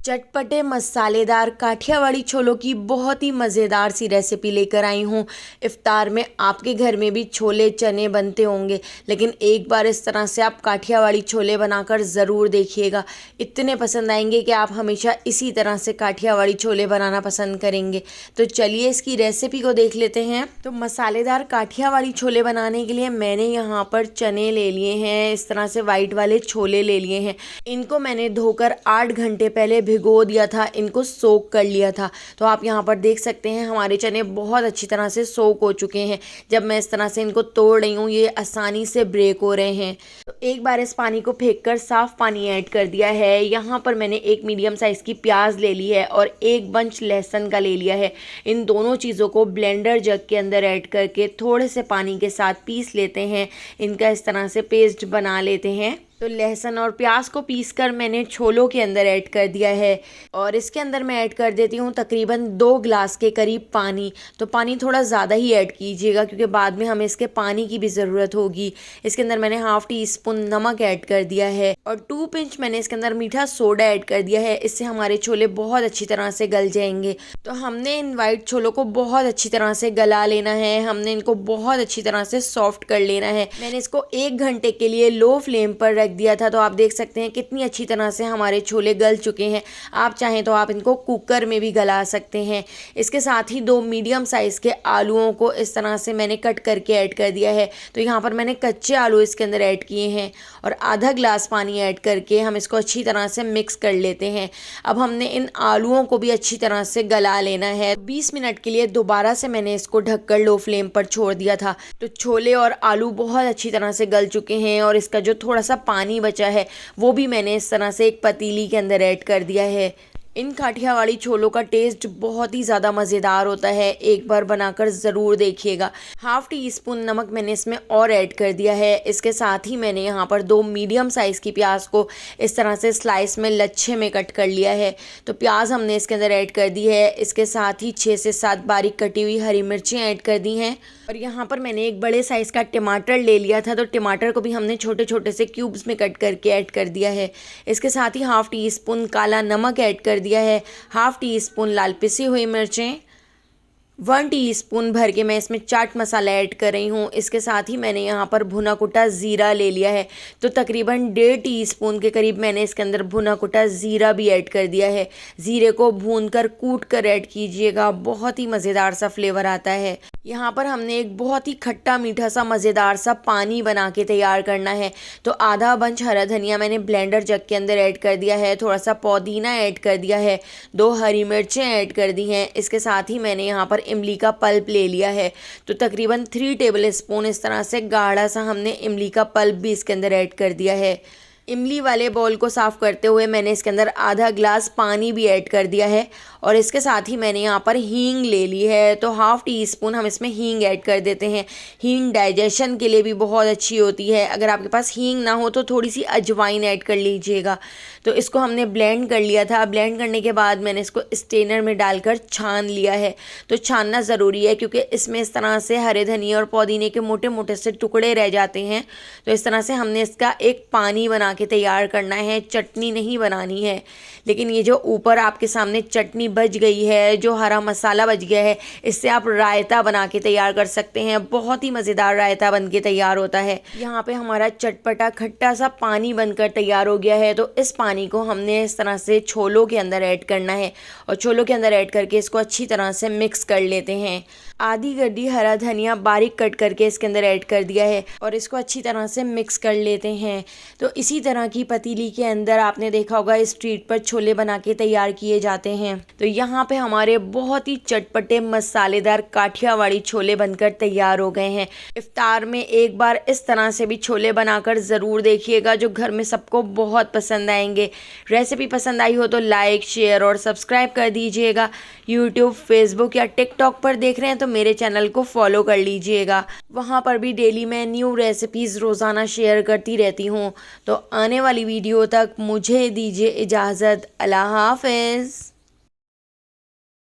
चटपटे मसालेदार काठियावाड़ी छोलों की बहुत ही मज़ेदार सी रेसिपी लेकर आई हूँ। इफ्तार में आपके घर में भी छोले चने बनते होंगे, लेकिन एक बार इस तरह से आप काठियावाड़ी छोले बनाकर ज़रूर देखिएगा। इतने पसंद आएंगे कि आप हमेशा इसी तरह से काठियावाड़ी छोले बनाना पसंद करेंगे। तो चलिए इसकी रेसिपी को देख लेते हैं। तो मसालेदार काठियावाड़ी छोले बनाने के लिए मैंने यहाँ पर चने ले लिए हैं, इस तरह से वाइट वाले छोले ले लिए हैं। इनको मैंने धोकर 8 घंटे पहले भिगो दिया था, इनको सोक कर लिया था। तो आप यहाँ पर देख सकते हैं हमारे चने बहुत अच्छी तरह से सोक हो चुके हैं। जब मैं इस तरह से इनको तोड़ रही हूँ ये आसानी से ब्रेक हो रहे हैं। तो एक बार इस पानी को फेंक कर साफ पानी ऐड कर दिया है। यहाँ पर मैंने एक मीडियम साइज़ की प्याज ले ली है और एक बंच लहसुन का ले लिया है। इन दोनों चीज़ों को ब्लेंडर जग के अंदर ऐड करके थोड़े से पानी के साथ पीस लेते हैं। इनका इस तरह से पेस्ट बना लेते हैं। तो लहसुन और प्याज को पीसकर मैंने छोलों के अंदर ऐड कर दिया है और इसके अंदर मैं ऐड कर देती हूँ तकरीबन 2 गिलास के करीब पानी। तो पानी थोड़ा ज़्यादा ही ऐड कीजिएगा क्योंकि बाद में हमें इसके पानी की भी ज़रूरत होगी। इसके अंदर मैंने हाफ़ टी स्पून नमक ऐड कर दिया है और 2 पिंच मैंने इसके अंदर मीठा सोडा ऐड कर दिया है। इससे हमारे छोले बहुत अच्छी तरह से गल जाएंगे। तो हमने इन वाइट छोलों को बहुत अच्छी तरह से गला लेना है। हमने इनको बहुत अच्छी तरह से सॉफ्ट कर लेना है। मैंने इसको 1 घंटे के लिए लो फ्लेम पर दिया था। तो आप देख सकते हैं कितनी अच्छी तरह से हमारे छोले गल चुके हैं। आप चाहें तो आप इनको कुकर में भी गला सकते हैं। इसके साथ ही 2 मीडियम साइज़ के आलूओं को इस तरह से मैंने कट करके ऐड कर दिया है। तो यहाँ पर मैंने कच्चे आलू इसके अंदर ऐड किए हैं और आधा गिलास पानी ऐड करके हम इसको अच्छी तरह से मिक्स कर लेते हैं। अब हमने इन आलूओं को भी अच्छी तरह से गला लेना है। 20 मिनट के लिए दोबारा से मैंने इसको ढककर लो फ्लेम पर छोड़ दिया था। तो छोले और आलू बहुत अच्छी तरह से गल चुके हैं और इसका जो थोड़ा सा पानी बचा है वो भी मैंने इस तरह से एक पतीली के अंदर ऐड कर दिया है। इन काठियावाड़ी छोलों का टेस्ट बहुत ही ज़्यादा मज़ेदार होता है, एक बार बनाकर ज़रूर देखिएगा। हाफ़ टी स्पून नमक मैंने इसमें और ऐड कर दिया है। इसके साथ ही मैंने यहाँ पर 2 मीडियम साइज़ की प्याज को इस तरह से स्लाइस में लच्छे में कट कर लिया है। तो प्याज हमने इसके अंदर ऐड कर दी है। इसके साथ ही 6 से 7 बारीक कटी हुई हरी मिर्चें ऐड कर दी हैं और यहाँ पर मैंने एक बड़े साइज़ का टमाटर ले लिया था। तो टमाटर को भी हमने छोटे छोटे से क्यूब्स में कट करके ऐड कर दिया है। इसके साथ ही हाफ़ टी स्पून काला नमक ऐड कर दिया है। हाफ़ टी स्पून लाल पिसी हुई मिर्चें, 1 टीस्पून भर के मैं इसमें चाट मसाला ऐड कर रही हूँ। इसके साथ ही मैंने यहाँ पर भुना कुटा ज़ीरा ले लिया है। तो तकरीबन 1.5 टीस्पून के करीब मैंने इसके अंदर भुना कुटा ज़ीरा भी ऐड कर दिया है। ज़ीरे को भूनकर कूट कर ऐड कीजिएगा, बहुत ही मज़ेदार सा फ्लेवर आता है। यहाँ पर हमने एक बहुत ही खट्टा मीठा सा मज़ेदार सा पानी बना के तैयार करना है। तो आधा बंच हरा धनिया मैंने ब्लेंडर जग के अंदर ऐड कर दिया है। थोड़ा सा पुदीना ऐड कर दिया है। 2 हरी मिर्चें ऐड कर दी हैं। इसके साथ ही मैंने यहाँ पर इमली का पल्प ले लिया है। तो तकरीबन 3 टेबल स्पून इस तरह से गाढ़ा सा हमने इमली का पल्प भी इसके अंदर ऐड कर दिया है। इमली वाले बाउल को साफ़ करते हुए मैंने इसके अंदर आधा गिलास पानी भी ऐड कर दिया है और इसके साथ ही मैंने यहाँ पर हींग ले ली है। तो हाफ़ टी स्पून हम इसमें हींग ऐड कर देते हैं। हींग डाइजेशन के लिए भी बहुत अच्छी होती है। अगर आपके पास हींग ना हो तो थोड़ी सी अजवाइन ऐड कर लीजिएगा। तो इसको हमने ब्लेंड कर लिया था। ब्लेंड करने के बाद मैंने इसको स्ट्रेनर में डालकर छान लिया है। तो छानना ज़रूरी है क्योंकि इसमें इस तरह से हरे धनिया और पुदीने के मोटे मोटे से टुकड़े रह जाते हैं। तो इस तरह से हमने इसका एक पानी बना के तैयार करना है, चटनी नहीं बनानी है। लेकिन ये जो ऊपर आपके सामने चटनी बच गई है, जो हरा मसाला बच गया है, इससे आप रायता बना के तैयार कर सकते हैं। बहुत ही मज़ेदार रायता बन के तैयार होता है। यहाँ पे हमारा चटपटा खट्टा सा पानी बनकर तैयार हो गया है। तो इस पानी को हमने इस तरह से छोलों के अंदर ऐड करना है और छोलों के अंदर ऐड करके इसको अच्छी तरह से मिक्स कर लेते हैं। आधी गड्डी हरा धनिया बारीक कट करके इसके अंदर ऐड कर दिया है और इसको अच्छी तरह से मिक्स कर लेते हैं। तो इसी तरह की पतीली के अंदर आपने देखा होगा स्ट्रीट पर छोले बना के तैयार किए जाते हैं। तो यहाँ पे हमारे बहुत ही चटपटे मसालेदार काठियावाड़ी छोले बनकर तैयार हो गए हैं। इफ्तार में एक बार इस तरह से भी छोले बनाकर ज़रूर देखिएगा, जो घर में सबको बहुत पसंद आएंगे। रेसिपी पसंद आई हो तो लाइक, शेयर और सब्सक्राइब कर दीजिएगा। यूट्यूब, फेसबुक या टिकटॉक पर देख रहे हैं तो मेरे चैनल को फॉलो कर लीजिएगा। वहाँ पर भी डेली मैं न्यू रेसिपीज़ रोज़ाना शेयर करती रहती हूँ। तो आने वाली वीडियो तक मुझे दीजिए इजाज़त। अल्लाह हाफ़िज़।